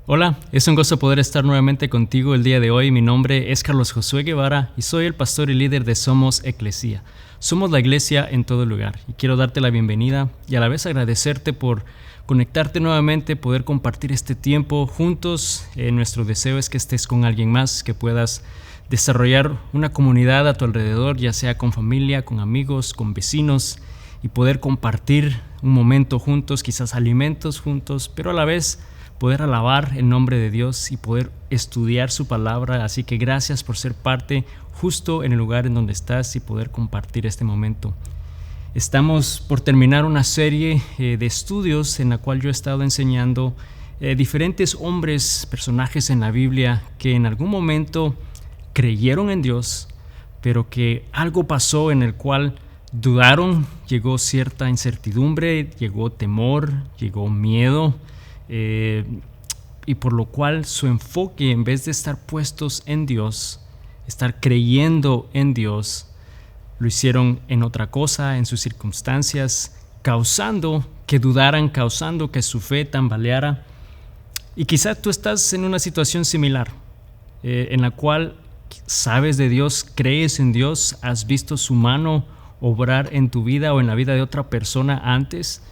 Hola, es un gozo poder estar nuevamente contigo el día de hoy. Mi nombre es Carlos Josué Guevara y soy el pastor y líder de Somos Eclesia. Somos la iglesia en todo lugar y quiero darte la bienvenida y a la vez agradecerte por conectarte nuevamente, poder compartir este tiempo juntos. Nuestro deseo es que estés con alguien más, que puedas desarrollar una comunidad a tu alrededor, ya sea con familia, con amigos, con vecinos, y poder compartir un momento juntos, quizás alimentos juntos, pero a la vez poder alabar el nombre de Dios y poder estudiar su palabra. Así que gracias por ser parte justo en el lugar en donde estás y poder compartir este momento. Estamos por terminar una serie de estudios en la cual yo he estado enseñando diferentes hombres, personajes en la Biblia que en algún momento creyeron en Dios, pero que algo pasó en el cual dudaron, llegó cierta incertidumbre, llegó temor, llegó miedo, y por lo cual su enfoque, en vez de estar puestos en Dios, estar creyendo en Dios, lo hicieron en otra cosa, en sus circunstancias, causando que dudaran, causando que su fe tambaleara. Y quizás tú estás en una situación similar, en la cual sabes de Dios, crees en Dios, has visto su mano obrar en tu vida o en la vida de otra persona antes,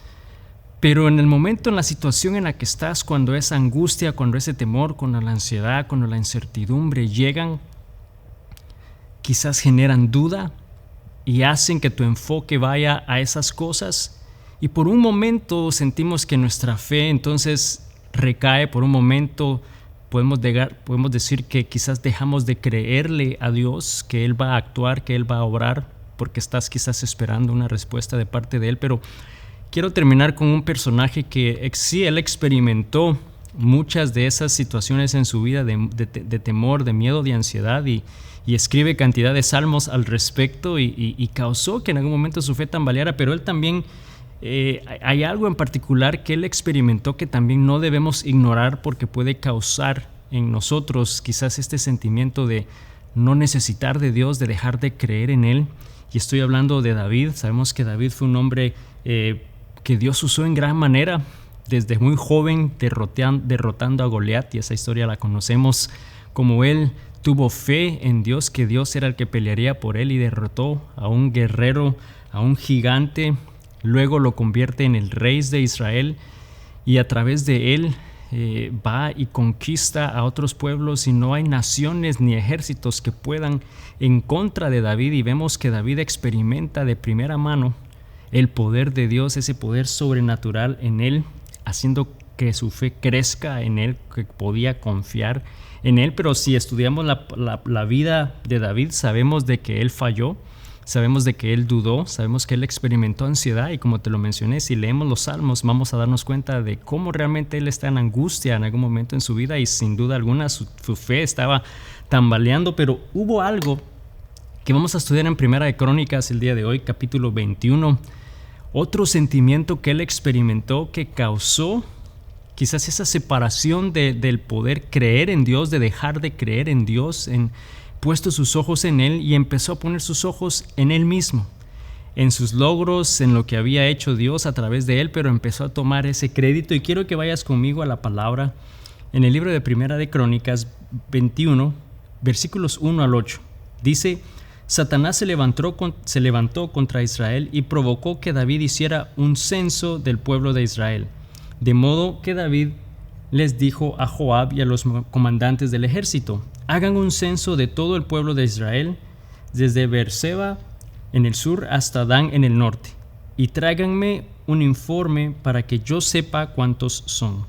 pero en el momento, en la situación en la que estás, cuando esa angustia, cuando ese temor, cuando la ansiedad, cuando la incertidumbre llegan, quizás generan duda y hacen que tu enfoque vaya a esas cosas, y por un momento sentimos que nuestra fe entonces recae. Por un momento podemos decir que quizás dejamos de creerle a Dios, que Él va a actuar, que Él va a obrar, porque estás quizás esperando una respuesta de parte de Él. Pero quiero terminar con un personaje que sí, él experimentó muchas de esas situaciones en su vida de temor, de miedo, de ansiedad, y escribe cantidad de salmos al respecto, y causó que en algún momento su fe tambaleara. Pero él también, hay algo en particular que él experimentó que también no debemos ignorar, porque puede causar en nosotros quizás este sentimiento de no necesitar de Dios, de dejar de creer en Él. Y estoy hablando de David. Sabemos que David fue un hombre que Dios usó en gran manera, desde muy joven, derrotando a Goliat, y esa historia la conocemos. Como él tuvo fe en Dios, que Dios era el que pelearía por él, y derrotó a un guerrero, a un gigante. Luego lo convierte en el rey de Israel, y a través de él va y conquista a otros pueblos, y no hay naciones ni ejércitos que puedan en contra de David. Y vemos que David experimenta de primera mano el poder de Dios, ese poder sobrenatural en él, haciendo que su fe crezca en él, que podía confiar en él. Pero si estudiamos la vida de David, sabemos de que él falló, sabemos de que él dudó, sabemos que él experimentó ansiedad, y como te lo mencioné, si leemos los salmos vamos a darnos cuenta de cómo realmente él está en angustia en algún momento en su vida, y sin duda alguna su fe estaba tambaleando. Pero hubo algo que vamos a estudiar en Primera de Crónicas el día de hoy, capítulo 21, otro sentimiento que él experimentó que causó quizás esa separación del poder creer en Dios, de dejar de creer en Dios, puesto sus ojos en Él, y empezó a poner sus ojos en Él mismo, en sus logros, en lo que había hecho Dios a través de Él, pero empezó a tomar ese crédito. Y quiero que vayas conmigo a la palabra en el libro de Primera de Crónicas 21, versículos 1 al 8. Dice: Satanás se levantó contra Israel y provocó que David hiciera un censo del pueblo de Israel. De modo que David les dijo a Joab y a los comandantes del ejército: hagan un censo de todo el pueblo de Israel, desde Beerseba en el sur hasta Dan en el norte, y tráiganme un informe para que yo sepa cuántos son.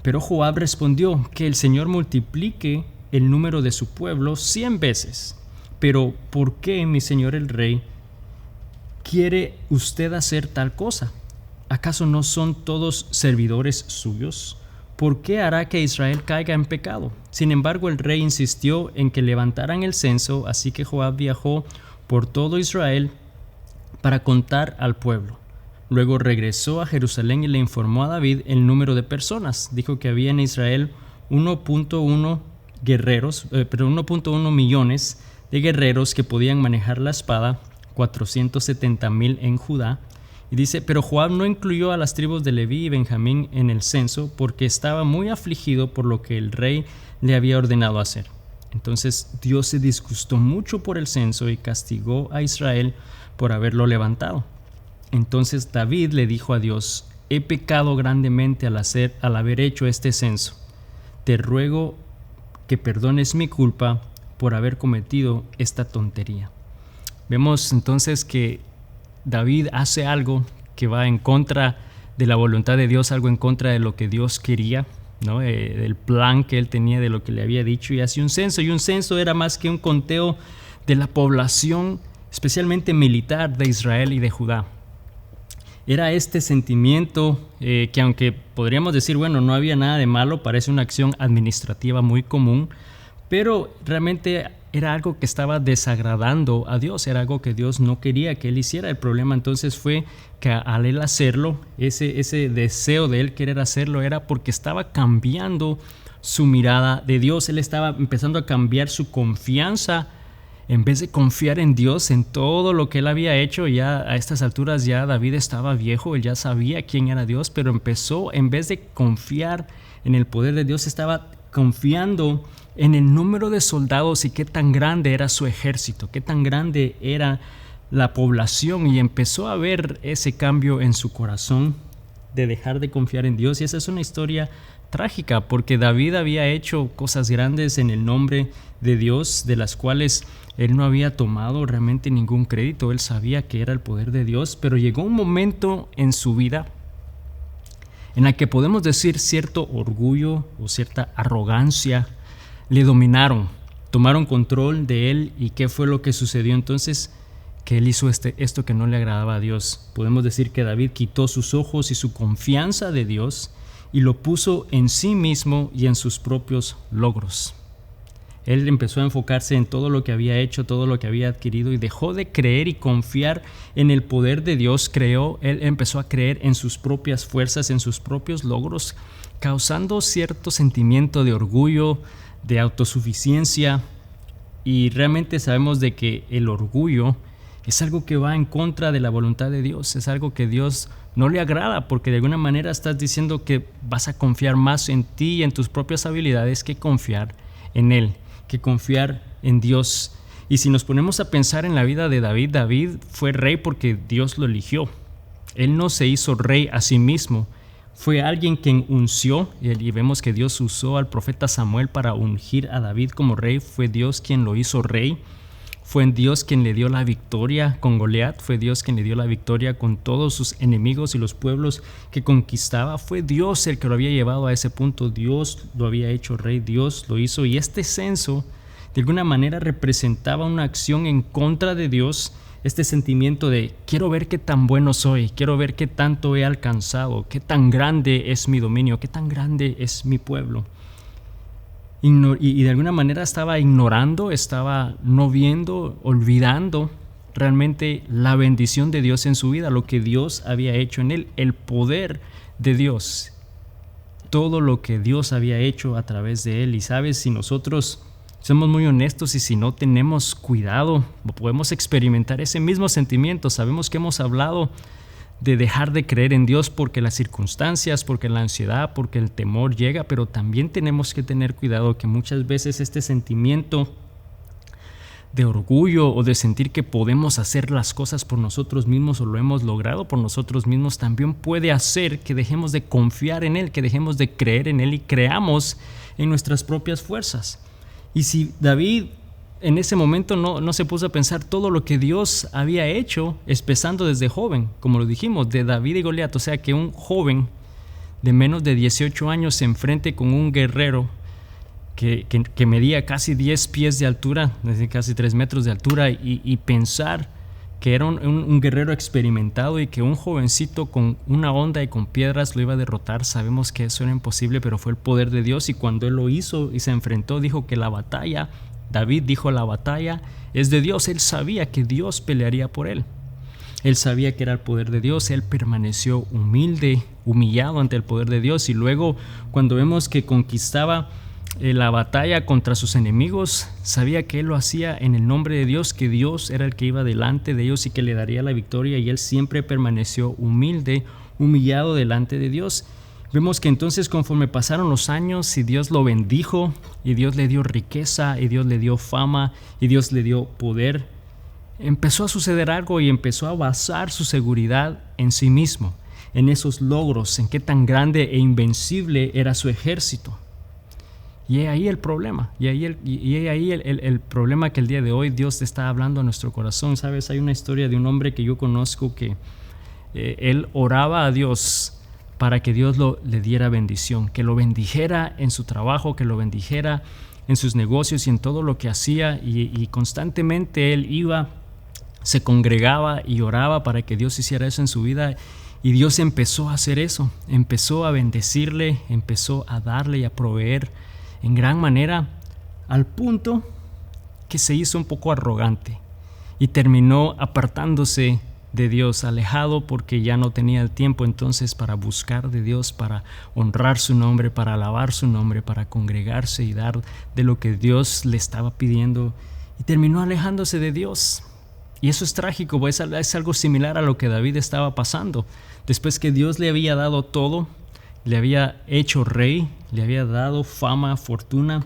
Pero Joab respondió: que el Señor multiplique el número de su pueblo 100 veces. Pero ¿por qué, mi señor el rey, quiere usted hacer tal cosa? ¿Acaso no son todos servidores suyos? ¿Por qué hará que Israel caiga en pecado? Sin embargo, el rey insistió en que levantaran el censo, así que Joab viajó por todo Israel para contar al pueblo. Luego regresó a Jerusalén y le informó a David el número de personas. Dijo que había en Israel 1.1 millones de guerreros que podían manejar la espada, 470,000 en Judá, Y dice, pero Joab no incluyó a las tribus de Leví y Benjamín en el censo porque estaba muy afligido por lo que el rey le había ordenado hacer. Entonces Dios se disgustó mucho por el censo y castigó a Israel por haberlo levantado. Entonces David le dijo a Dios, he pecado grandemente al haber hecho este censo. Te ruego que perdones mi culpa por haber cometido esta tontería. Vemos entonces que David hace algo que va en contra de la voluntad de Dios, algo en contra de lo que Dios quería, ¿no? Del plan que él tenía, de lo que le había dicho, y hace un censo. Y un censo era más que un conteo de la población, especialmente militar, de Israel y de Judá. Era este sentimiento que, aunque podríamos decir, bueno, no había nada de malo, parece una acción administrativa muy común, pero realmente era algo que estaba desagradando a Dios, era algo que Dios no quería que él hiciera. El problema entonces fue que al él hacerlo, ese deseo de él querer hacerlo era porque estaba cambiando su mirada de Dios. Él estaba empezando a cambiar su confianza. En vez de confiar en Dios, en todo lo que él había hecho, ya a estas alturas ya David estaba viejo, él ya sabía quién era Dios, pero empezó, en vez de confiar en el poder de Dios, estaba confiando en el número de soldados y qué tan grande era su ejército, qué tan grande era la población, y empezó a ver ese cambio en su corazón de dejar de confiar en Dios. Y esa es una historia trágica, porque David había hecho cosas grandes en el nombre de Dios, de las cuales él no había tomado realmente ningún crédito. Él sabía que era el poder de Dios, pero llegó un momento en su vida en la que podemos decir cierto orgullo o cierta arrogancia le dominaron, tomaron control de él. ¿Y qué fue lo que sucedió entonces? Que él hizo esto que no le agradaba a Dios. Podemos decir que David quitó sus ojos y su confianza de Dios y lo puso en sí mismo y en sus propios logros. Él empezó a enfocarse en todo lo que había hecho, todo lo que había adquirido, y dejó de creer y confiar en el poder de Dios. Él empezó a creer en sus propias fuerzas, en sus propios logros, causando cierto sentimiento de orgullo, de autosuficiencia. Y realmente sabemos de que el orgullo es algo que va en contra de la voluntad de Dios, es algo que Dios no le agrada, porque de alguna manera estás diciendo que vas a confiar más en ti y en tus propias habilidades que confiar en Él, que confiar en Dios. Y si nos ponemos a pensar en la vida de David, David fue rey porque Dios lo eligió. Él no se hizo rey a sí mismo, fue alguien quien unció, y vemos que Dios usó al profeta Samuel para ungir a David como rey. Fue Dios quien lo hizo rey. Fue Dios quien le dio la victoria con Goliat, fue Dios quien le dio la victoria con todos sus enemigos y los pueblos que conquistaba. Fue Dios el que lo había llevado a ese punto. Dios lo había hecho rey, Dios lo hizo. Y este censo de alguna manera representaba una acción en contra de Dios, este sentimiento de quiero ver qué tan bueno soy, quiero ver qué tanto he alcanzado, qué tan grande es mi dominio, qué tan grande es mi pueblo. Y de alguna manera estaba ignorando, estaba no viendo, olvidando realmente la bendición de Dios en su vida, lo que Dios había hecho en él, el poder de Dios, todo lo que Dios había hecho a través de él. Y sabes, si nosotros somos muy honestos y si no tenemos cuidado, podemos experimentar ese mismo sentimiento. Sabemos que hemos hablado de dejar de creer en Dios porque las circunstancias, porque la ansiedad, porque el temor llega, pero también tenemos que tener cuidado que muchas veces este sentimiento de orgullo o de sentir que podemos hacer las cosas por nosotros mismos o lo hemos logrado por nosotros mismos también puede hacer que dejemos de confiar en Él, que dejemos de creer en Él y creamos en nuestras propias fuerzas. Y si David en ese momento no se puso a pensar todo lo que Dios había hecho, empezando desde joven, como lo dijimos, de David y Goliat, o sea que un joven de menos de 18 años se enfrente con un guerrero que medía casi 10 pies de altura, casi 3 metros de altura, y pensar que era un guerrero experimentado y que un jovencito con una honda y con piedras lo iba a derrotar. Sabemos que eso era imposible, pero fue el poder de Dios, y cuando él lo hizo y se enfrentó, dijo que David dijo la batalla es de Dios. Él sabía que Dios pelearía por él. Él sabía que era el poder de Dios. Él permaneció humillado ante el poder de Dios. Y luego cuando vemos que conquistaba la batalla contra sus enemigos, sabía que él lo hacía en el nombre de Dios, que Dios era el que iba delante de ellos y que le daría la victoria, y él siempre permaneció humilde, humillado delante de Dios. Vemos que entonces conforme pasaron los años y Dios lo bendijo, y Dios le dio riqueza, y Dios le dio fama, y Dios le dio poder, empezó a suceder algo y empezó a basar su seguridad en sí mismo, en esos logros, en qué tan grande e invencible era su ejército. Y es ahí el problema, el problema que el día de hoy Dios te está hablando a nuestro corazón. Sabes, hay una historia de un hombre que yo conozco que él oraba a Dios para que Dios le diera bendición, que lo bendijera en su trabajo, que lo bendijera en sus negocios y en todo lo que hacía, y constantemente él iba, se congregaba y oraba para que Dios hiciera eso en su vida. Y Dios empezó a hacer eso, empezó a bendecirle, empezó a darle y a proveer en gran manera, al punto que se hizo un poco arrogante y terminó apartándose de Dios, alejado, porque ya no tenía el tiempo entonces para buscar de Dios, para honrar su nombre, para alabar su nombre, para congregarse y dar de lo que Dios le estaba pidiendo, y terminó alejándose de Dios. Y eso es trágico, pues es algo similar a lo que David estaba pasando. Después que Dios le había dado todo, le había hecho rey, le había dado fama, fortuna,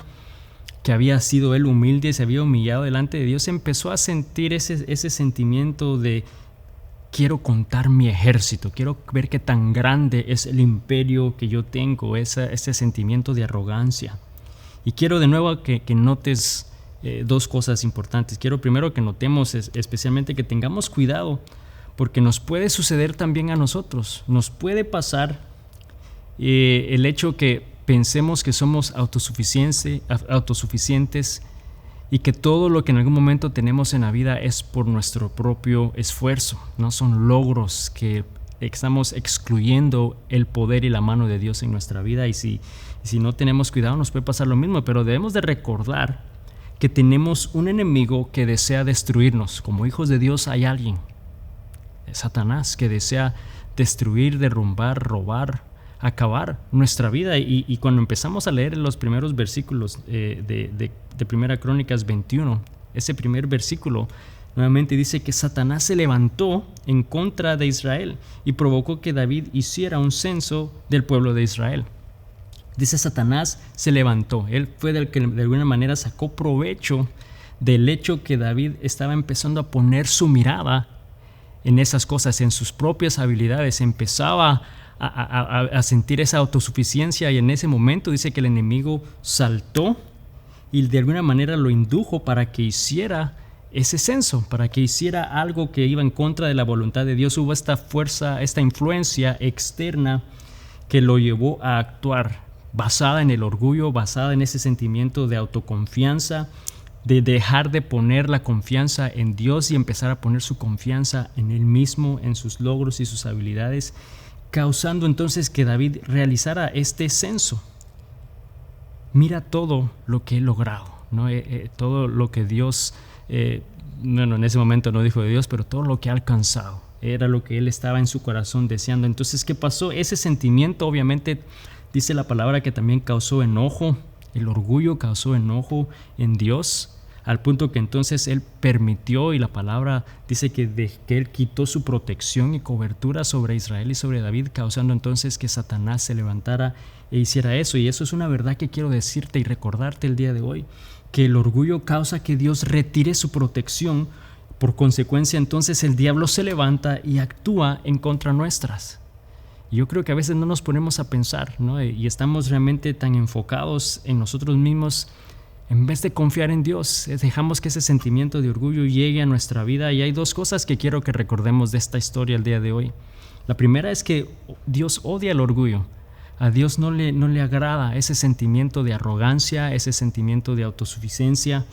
que había sido él humilde, se había humillado delante de Dios, empezó a sentir ese sentimiento de: quiero contar mi ejército, quiero ver qué tan grande es el imperio que yo tengo, ese sentimiento de arrogancia. Y quiero de nuevo que notes dos cosas importantes. Quiero primero que notemos especialmente que tengamos cuidado, porque nos puede suceder también a nosotros. Nos puede pasar el hecho que pensemos que somos autosuficientes y que todo lo que en algún momento tenemos en la vida es por nuestro propio esfuerzo, no son logros, que estamos excluyendo el poder y la mano de Dios en nuestra vida. Y si no tenemos cuidado, nos puede pasar lo mismo. Pero debemos de recordar que tenemos un enemigo que desea destruirnos. Como hijos de Dios hay alguien, Satanás, que desea destruir, derrumbar, robar, acabar nuestra vida. Y cuando empezamos a leer los primeros versículos de Primera Crónicas 21, ese primer versículo nuevamente dice que Satanás se levantó en contra de Israel y provocó que David hiciera un censo del pueblo de Israel. Dice: Satanás se levantó. Él fue el que de alguna manera sacó provecho del hecho que David estaba empezando a poner su mirada en esas cosas, en sus propias habilidades. Empezaba a sentir esa autosuficiencia, y en ese momento dice que el enemigo saltó y de alguna manera lo indujo para que hiciera ese censo, para que hiciera algo que iba en contra de la voluntad de Dios. Hubo esta fuerza, esta influencia externa que lo llevó a actuar basada en el orgullo, basada en ese sentimiento de autoconfianza, de dejar de poner la confianza en Dios y empezar a poner su confianza en él mismo, en sus logros y sus habilidades, causando entonces que David realizara este censo. Mira todo lo que he logrado, ¿no? Todo lo que Dios, en ese momento no dijo de Dios, pero todo lo que ha alcanzado, era lo que él estaba en su corazón deseando. Entonces, ¿qué pasó? Ese sentimiento obviamente dice la palabra que también causó enojo. El orgullo causó enojo en Dios, al punto que entonces él permitió, y la palabra dice que él quitó su protección y cobertura sobre Israel y sobre David, causando entonces que Satanás se levantara e hiciera eso. Y eso es una verdad que quiero decirte y recordarte el día de hoy, que el orgullo causa que Dios retire su protección. Por consecuencia, entonces el diablo se levanta y actúa en contra nuestras. Y yo creo que a veces no nos ponemos a pensar, ¿no? Y estamos realmente tan enfocados en nosotros mismos, en vez de confiar en Dios. Dejamos que ese sentimiento de orgullo llegue a nuestra vida. Y hay dos cosas que quiero que recordemos de esta historia el día de hoy. La primera es que Dios odia el orgullo. A Dios no le agrada ese sentimiento de arrogancia, ese sentimiento de autosuficiencia.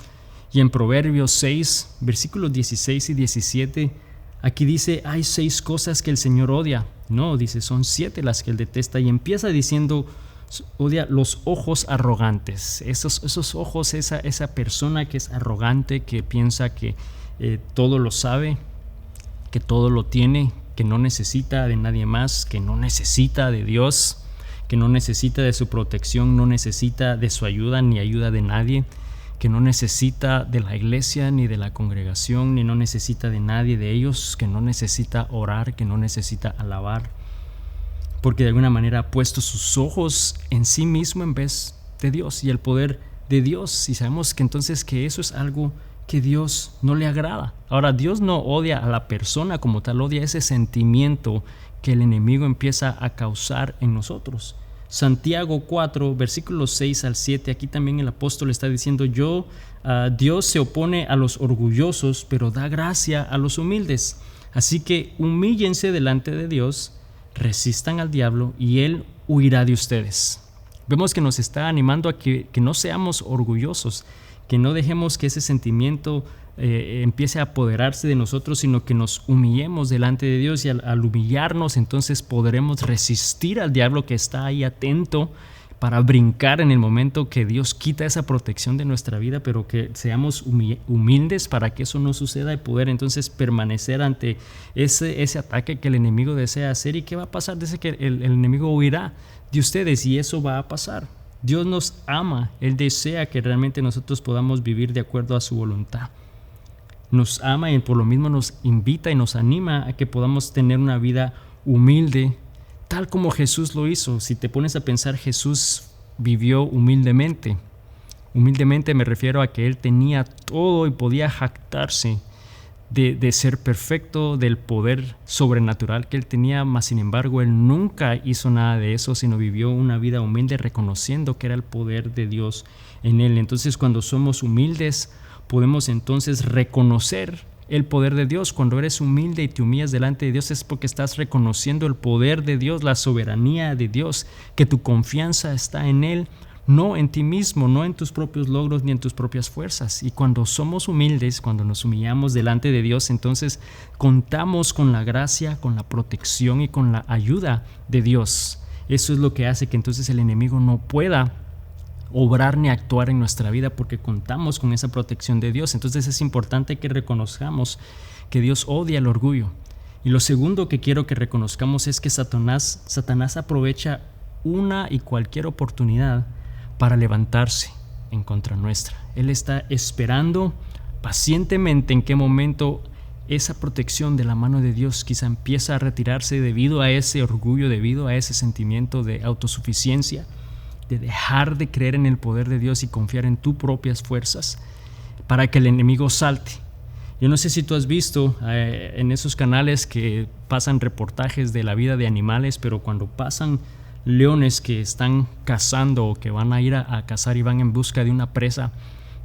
Y en Proverbios 6, versículos 16 y 17, aquí dice: hay 6 cosas que el Señor odia. No, dice, son 7 las que él detesta. Y empieza diciendo: odia los ojos arrogantes. Esos ojos, esa persona que es arrogante, que piensa que todo lo sabe, que todo lo tiene, que no necesita de nadie más, que no necesita de Dios, que no necesita de su protección, no necesita de su ayuda ni ayuda de nadie, que no necesita de la iglesia ni de la congregación, ni no necesita de nadie de ellos, que no necesita orar, que no necesita alabar, porque de alguna manera ha puesto sus ojos en sí mismo en vez de Dios y el poder de Dios, y sabemos que entonces que eso es algo que Dios no le agrada. Ahora, Dios no odia a la persona como tal, odia ese sentimiento que el enemigo empieza a causar en nosotros. Santiago 4, versículos 6 al 7, aquí también el apóstol está diciendo: Dios se opone a los orgullosos, pero da gracia a los humildes. Así que humíllense delante de Dios, resistan al diablo y él huirá de ustedes. Vemos que nos está animando a que no seamos orgullosos, que no dejemos que ese sentimiento empiece a apoderarse de nosotros, sino que nos humillemos delante de Dios, y al humillarnos entonces podremos resistir al diablo que está ahí atento para brincar en el momento que Dios quita esa protección de nuestra vida, pero que seamos humildes para que eso no suceda y poder entonces permanecer ante ese ataque que el enemigo desea hacer. ¿Y qué va a pasar? Dice que el enemigo huirá de ustedes, y eso va a pasar. Dios nos ama, Él desea que realmente nosotros podamos vivir de acuerdo a su voluntad. Nos ama y por lo mismo nos invita y nos anima a que podamos tener una vida humilde, tal como Jesús lo hizo. Si te pones a pensar, Jesús vivió humildemente. Humildemente me refiero a que Él tenía todo y podía jactarse de ser perfecto, del poder sobrenatural que Él tenía, mas sin embargo Él nunca hizo nada de eso, sino vivió una vida humilde, reconociendo que era el poder de Dios en Él. Entonces, cuando somos humildes, podemos entonces reconocer el poder de Dios. Cuando eres humilde y te humillas delante de Dios, es porque estás reconociendo el poder de Dios, la soberanía de Dios, que tu confianza está en Él, no en ti mismo, no en tus propios logros ni en tus propias fuerzas. Y cuando somos humildes, cuando nos humillamos delante de Dios, entonces contamos con la gracia, con la protección y con la ayuda de Dios. Eso es lo que hace que entonces el enemigo no pueda obrar ni actuar en nuestra vida, porque contamos con esa protección de Dios. Entonces es importante que reconozcamos que Dios odia el orgullo. Y lo segundo que quiero que reconozcamos es que Satanás aprovecha una y cualquier oportunidad para levantarse en contra nuestra. Él está esperando pacientemente en qué momento esa protección de la mano de Dios quizá empieza a retirarse debido a ese orgullo, debido a ese sentimiento de autosuficiencia, de dejar de creer en el poder de Dios y confiar en tus propias fuerzas, para que el enemigo salte. Yo no sé si tú has visto en esos canales que pasan reportajes de la vida de animales, pero cuando pasan leones que están cazando o que van a ir a cazar y van en busca de una presa,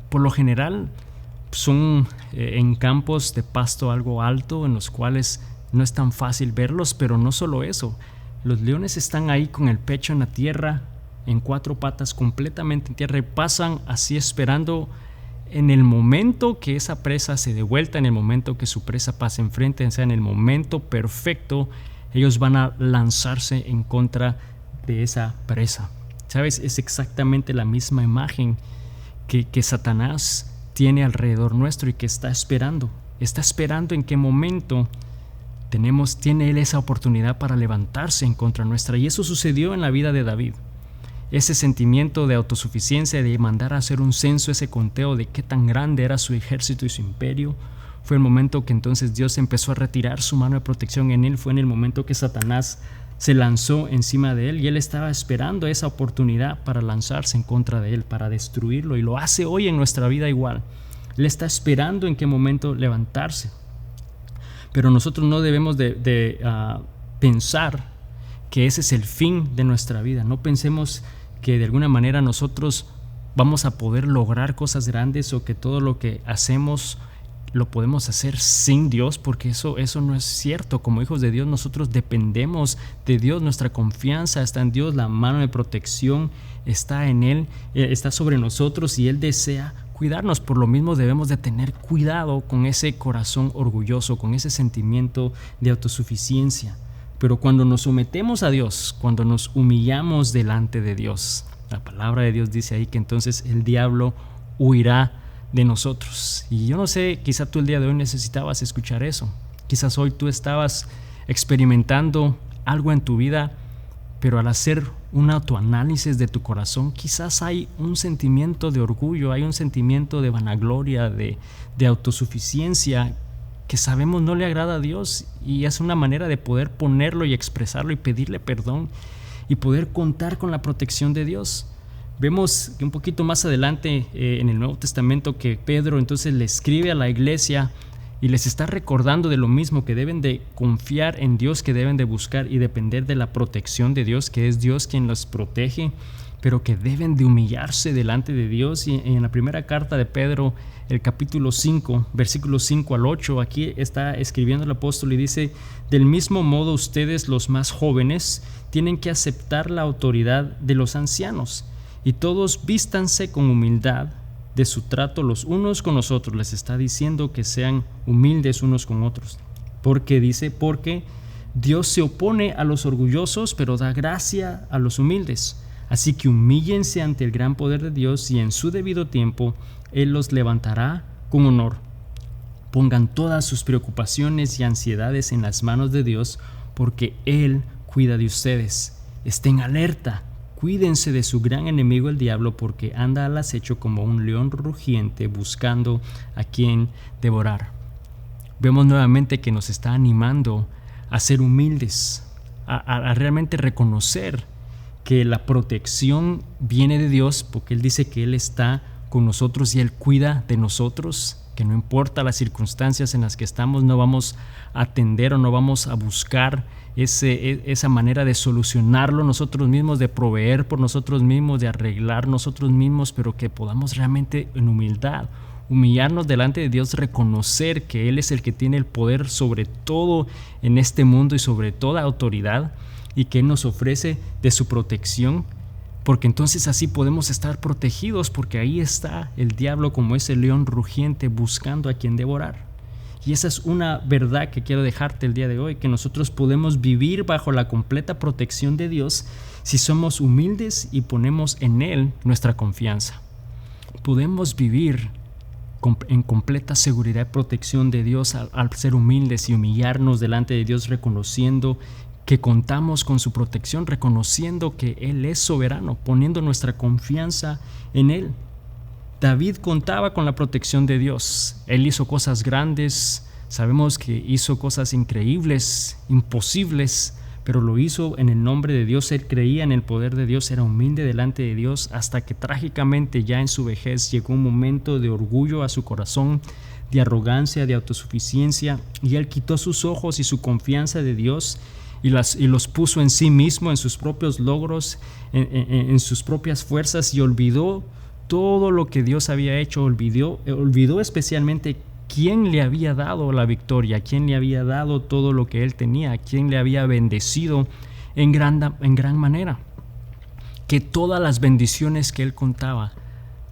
por lo general son en campos de pasto algo alto, en los cuales no es tan fácil verlos. Pero no solo eso, los leones están ahí con el pecho en la tierra, en cuatro patas, completamente en tierra, y pasan así esperando en el momento que esa presa se dé vuelta, en el momento que su presa pase enfrente, o sea, en el momento perfecto, ellos van a lanzarse en contra de esa presa. ¿Sabes? Es exactamente la misma imagen que Satanás tiene alrededor nuestro y que está esperando en qué momento tiene él esa oportunidad para levantarse en contra nuestra. Y eso sucedió en la vida de David. Ese sentimiento de autosuficiencia, de mandar a hacer un censo, ese conteo de qué tan grande era su ejército y su imperio, fue el momento que entonces Dios empezó a retirar su mano de protección en él. Fue en el momento que Satanás se lanzó encima de él, y él estaba esperando esa oportunidad para lanzarse en contra de él, para destruirlo, y lo hace hoy en nuestra vida igual. Él está esperando en qué momento levantarse. Pero nosotros no debemos de pensar que ese es el fin de nuestra vida. No pensemos que de alguna manera nosotros vamos a poder lograr cosas grandes, o que todo lo que hacemos lo podemos hacer sin Dios, porque eso no es cierto. Como hijos de Dios, nosotros dependemos de Dios, nuestra confianza está en Dios, la mano de protección está en Él, está sobre nosotros, y Él desea cuidarnos. Por lo mismo debemos de tener cuidado con ese corazón orgulloso, con ese sentimiento de autosuficiencia. Pero cuando nos sometemos a Dios, cuando nos humillamos delante de Dios, la palabra de Dios dice ahí que entonces el diablo huirá de nosotros. Y yo no sé, quizá tú el día de hoy necesitabas escuchar eso. Quizás hoy tú estabas experimentando algo en tu vida pero al hacer un autoanálisis de tu corazón, quizás hay un sentimiento de orgullo, hay un sentimiento de vanagloria, de autosuficiencia, que sabemos no le agrada a Dios, y es una manera de poder ponerlo y expresarlo y pedirle perdón y poder contar con la protección de Dios. Vemos que un poquito más adelante en el Nuevo Testamento que Pedro entonces le escribe a la iglesia y les está recordando de lo mismo, que deben de confiar en Dios, que deben de buscar y depender de la protección de Dios, que es Dios quien los protege, pero que deben de humillarse delante de Dios. Y en la primera carta de Pedro, el capítulo 5, versículos 5 al 8, aquí está escribiendo el apóstol y dice: del mismo modo ustedes, los más jóvenes, tienen que aceptar la autoridad de los ancianos, y todos vístanse con humildad de su trato los unos con los otros. Les está diciendo que sean humildes unos con otros. Porque Dios se opone a los orgullosos, pero da gracia a los humildes. Así que humíllense ante el gran poder de Dios, y en su debido tiempo Él los levantará con honor. Pongan todas sus preocupaciones y ansiedades en las manos de Dios, porque Él cuida de ustedes. Estén alerta. Cuídense de su gran enemigo el diablo, porque anda al acecho como un león rugiente buscando a quien devorar. Vemos nuevamente que nos está animando a ser humildes, a realmente reconocer que la protección viene de Dios, porque Él dice que Él está con nosotros y Él cuida de nosotros, que no importa las circunstancias en las que estamos, no vamos a atender o no vamos a buscar esa manera de solucionarlo nosotros mismos, de proveer por nosotros mismos, de arreglar nosotros mismos, pero que podamos realmente en humildad humillarnos delante de Dios, reconocer que Él es el que tiene el poder sobre todo en este mundo y sobre toda autoridad, y que Él nos ofrece de su protección, porque entonces así podemos estar protegidos, porque ahí está el diablo como ese león rugiente buscando a quien devorar. Y esa es una verdad que quiero dejarte el día de hoy, que nosotros podemos vivir bajo la completa protección de Dios si somos humildes y ponemos en Él nuestra confianza. Podemos vivir en completa seguridad y protección de Dios al ser humildes y humillarnos delante de Dios, reconociendo que contamos con su protección, reconociendo que Él es soberano, poniendo nuestra confianza en Él. David contaba con la protección de Dios. Él hizo cosas grandes, sabemos que hizo cosas increíbles, imposibles, pero lo hizo en el nombre de Dios. Él creía en el poder de Dios, era humilde delante de Dios, hasta que trágicamente ya en su vejez llegó un momento de orgullo a su corazón, de arrogancia, de autosuficiencia, y él quitó sus ojos y su confianza de Dios y los puso en sí mismo, en sus propios logros, en sus propias fuerzas, y olvidó todo lo que Dios había hecho. Olvidó especialmente quién le había dado la victoria, quién le había dado todo lo que él tenía, quién le había bendecido en gran manera. Que todas las bendiciones que él contaba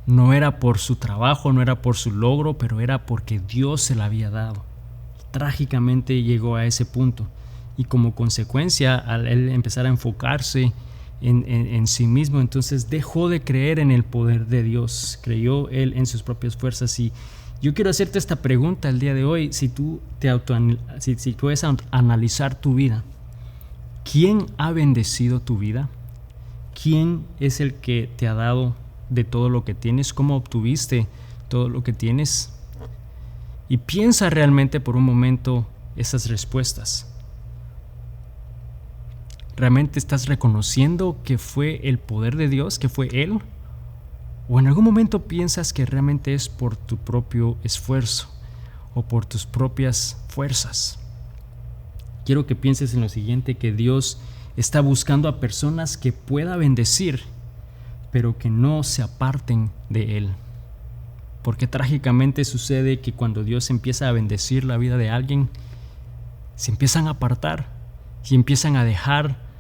no era por su trabajo, no era por su logro, pero era porque Dios se la había dado. Trágicamente llegó a ese punto, y como consecuencia, al él empezar a enfocarse en sí mismo, entonces dejó de creer en el poder de Dios, creyó él en sus propias fuerzas. Y yo quiero hacerte esta pregunta el día de hoy: si tú puedes analizar tu vida, ¿quién ha bendecido tu vida? ¿Quién es el que te ha dado de todo lo que tienes? ¿Cómo obtuviste todo lo que tienes? Y piensa realmente por un momento esas respuestas. ¿Realmente estás reconociendo que fue el poder de Dios, que fue Él? ¿O en algún momento piensas que realmente es por tu propio esfuerzo o por tus propias fuerzas? Quiero que pienses en lo siguiente: que Dios está buscando a personas que pueda bendecir, pero que no se aparten de Él. Porque trágicamente sucede que cuando Dios empieza a bendecir la vida de alguien, se empiezan a apartar y empiezan a dejar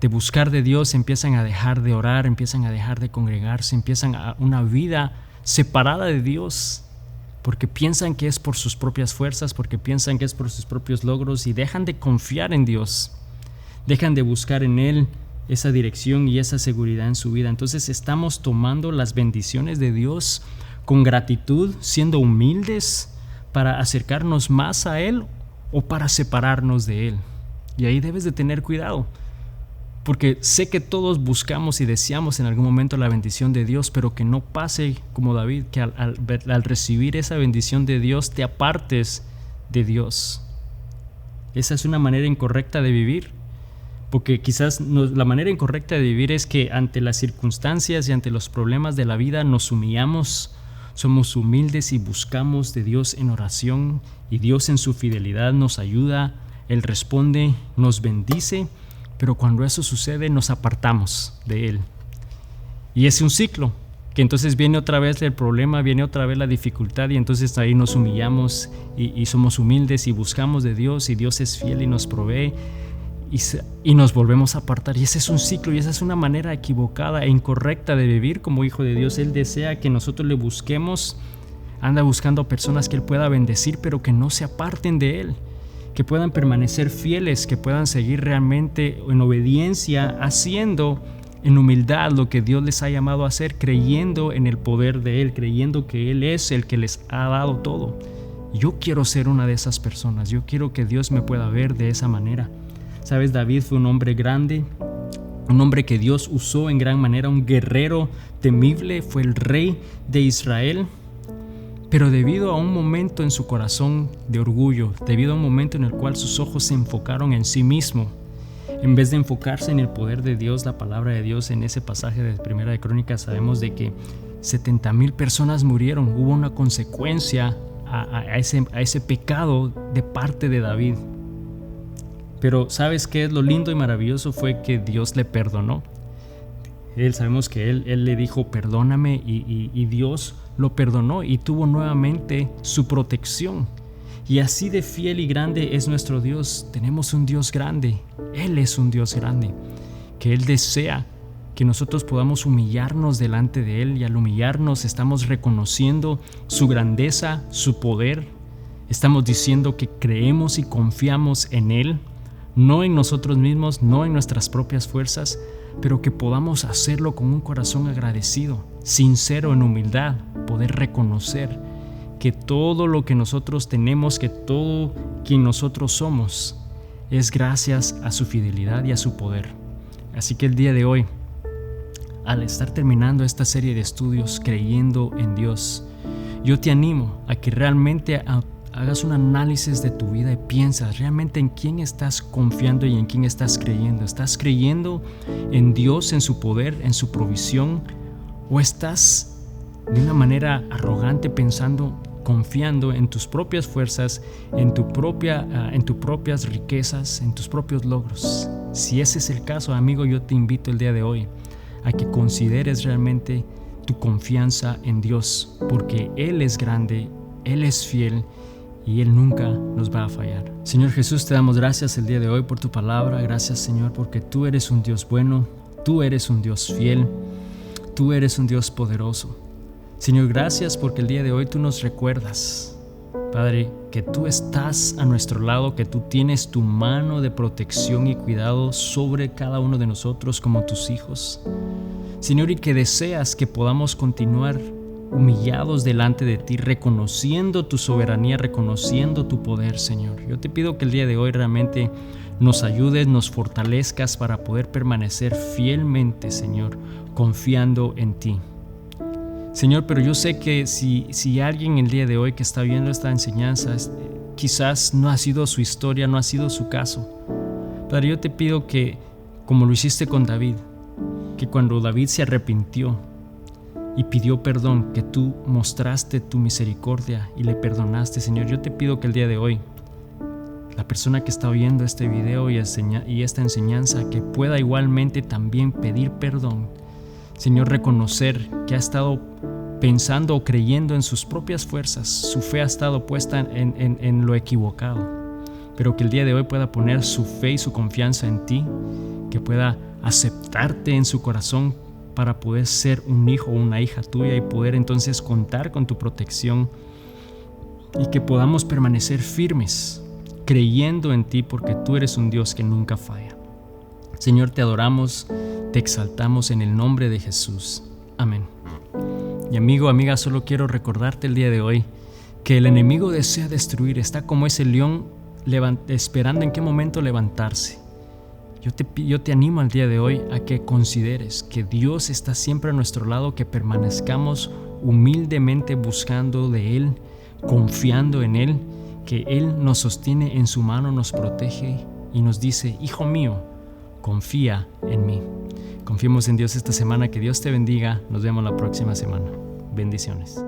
de buscar de Dios, empiezan a dejar de orar, empiezan a dejar de congregarse, empiezan a una vida separada de Dios, porque piensan que es por sus propias fuerzas, porque piensan que es por sus propios logros, y dejan de confiar en Dios, dejan de buscar en Él esa dirección y esa seguridad en su vida. Entonces estamos tomando las bendiciones de Dios con gratitud, siendo humildes para acercarnos más a Él, o para separarnos de Él. Y ahí debes de tener cuidado, Porque sé que todos buscamos y deseamos en algún momento la bendición de Dios, pero que no pase como David, que al recibir esa bendición de Dios te apartes de Dios. Esa es una manera incorrecta de vivir, porque quizás la manera incorrecta de vivir es que ante las circunstancias y ante los problemas de la vida nos humillamos, somos humildes y buscamos de Dios en oración, y Dios en su fidelidad nos ayuda, Él responde, nos bendice. Pero cuando eso sucede nos apartamos de Él. Y es un ciclo, que entonces viene otra vez el problema, viene otra vez la dificultad, y entonces ahí nos humillamos y somos humildes y buscamos de Dios, y Dios es fiel y nos provee, y nos volvemos a apartar. Y ese es un ciclo, y esa es una manera equivocada e incorrecta de vivir como hijo de Dios. Él desea que nosotros le busquemos, anda buscando personas que Él pueda bendecir, pero que no se aparten de Él, que puedan permanecer fieles, que puedan seguir realmente en obediencia, haciendo en humildad lo que Dios les ha llamado a hacer, creyendo en el poder de Él, creyendo que Él es el que les ha dado todo. Yo quiero ser una de esas personas, yo quiero que Dios me pueda ver de esa manera. Sabes, David fue un hombre grande, un hombre que Dios usó en gran manera, un guerrero temible, fue el rey de Israel. Pero debido a un momento en su corazón de orgullo, debido a un momento en el cual sus ojos se enfocaron en sí mismo, en vez de enfocarse en el poder de Dios, la palabra de Dios, en ese pasaje de Primera de Crónicas sabemos de que 70,000 personas murieron. Hubo una consecuencia a ese pecado de parte de David. Pero ¿sabes qué es lo lindo y maravilloso? Fue que Dios le perdonó. Sabemos que él le dijo perdóname, y Dios lo perdonó y tuvo nuevamente su protección. Y así de fiel y grande es nuestro Dios. Tenemos un Dios grande, Él es un Dios grande, que Él desea que nosotros podamos humillarnos delante de Él, y al humillarnos estamos reconociendo su grandeza, su poder. Estamos diciendo que creemos y confiamos en Él, no en nosotros mismos, no en nuestras propias fuerzas, pero que podamos hacerlo con un corazón agradecido, sincero, en humildad, poder reconocer que todo lo que nosotros tenemos, que todo quien nosotros somos, es gracias a su fidelidad y a su poder. Así que el día de hoy, al estar terminando esta serie de estudios creyendo en Dios, yo te animo a que realmente hagas un análisis de tu vida y piensas realmente en quién estás confiando y en quién estás creyendo. ¿Estás creyendo en Dios, en su poder, en su provisión? ¿O estás de una manera arrogante confiando en tus propias fuerzas, en tus propias riquezas, en tus propios logros? Si ese es el caso, amigo, yo te invito el día de hoy a que consideres realmente tu confianza en Dios, porque Él es grande, Él es fiel, y Él nunca nos va a fallar. Señor Jesús, te damos gracias el día de hoy por tu palabra. Gracias, Señor, porque tú eres un Dios bueno, tú eres un Dios fiel, tú eres un Dios poderoso. Señor, gracias porque el día de hoy tú nos recuerdas, Padre, que tú estás a nuestro lado, que tú tienes tu mano de protección y cuidado sobre cada uno de nosotros como tus hijos. Señor, y que deseas que podamos continuar humillados delante de ti, reconociendo tu soberanía, reconociendo tu poder, Señor. Yo te pido que el día de hoy realmente nos ayudes, nos fortalezcas para poder permanecer fielmente, Señor, confiando en ti. Señor, pero yo sé que si alguien el día de hoy que está viendo esta enseñanza, quizás no ha sido su historia, no ha sido su caso. Padre, yo te pido que, como lo hiciste con David, que cuando David se arrepintió y pidió perdón, que tú mostraste tu misericordia y le perdonaste, Señor. Yo te pido que el día de hoy, la persona que está oyendo este video y esta enseñanza, que pueda igualmente también pedir perdón, Señor, reconocer que ha estado pensando o creyendo en sus propias fuerzas, su fe ha estado puesta en lo equivocado, pero que el día de hoy pueda poner su fe y su confianza en ti, que pueda aceptarte en su corazón para poder ser un hijo o una hija tuya y poder entonces contar con tu protección, y que podamos permanecer firmes creyendo en ti, porque tú eres un Dios que nunca falla. Señor, te adoramos, te exaltamos en el nombre de Jesús. Amén. Y amigo, amiga, solo quiero recordarte el día de hoy que el enemigo desea destruir, está como ese león esperando en qué momento levantarse. Yo te animo al día de hoy a que consideres que Dios está siempre a nuestro lado, que permanezcamos humildemente buscando de Él, confiando en Él, que Él nos sostiene en su mano, nos protege y nos dice: hijo mío, confía en mí. Confiemos en Dios esta semana. Que Dios te bendiga. Nos vemos la próxima semana. Bendiciones.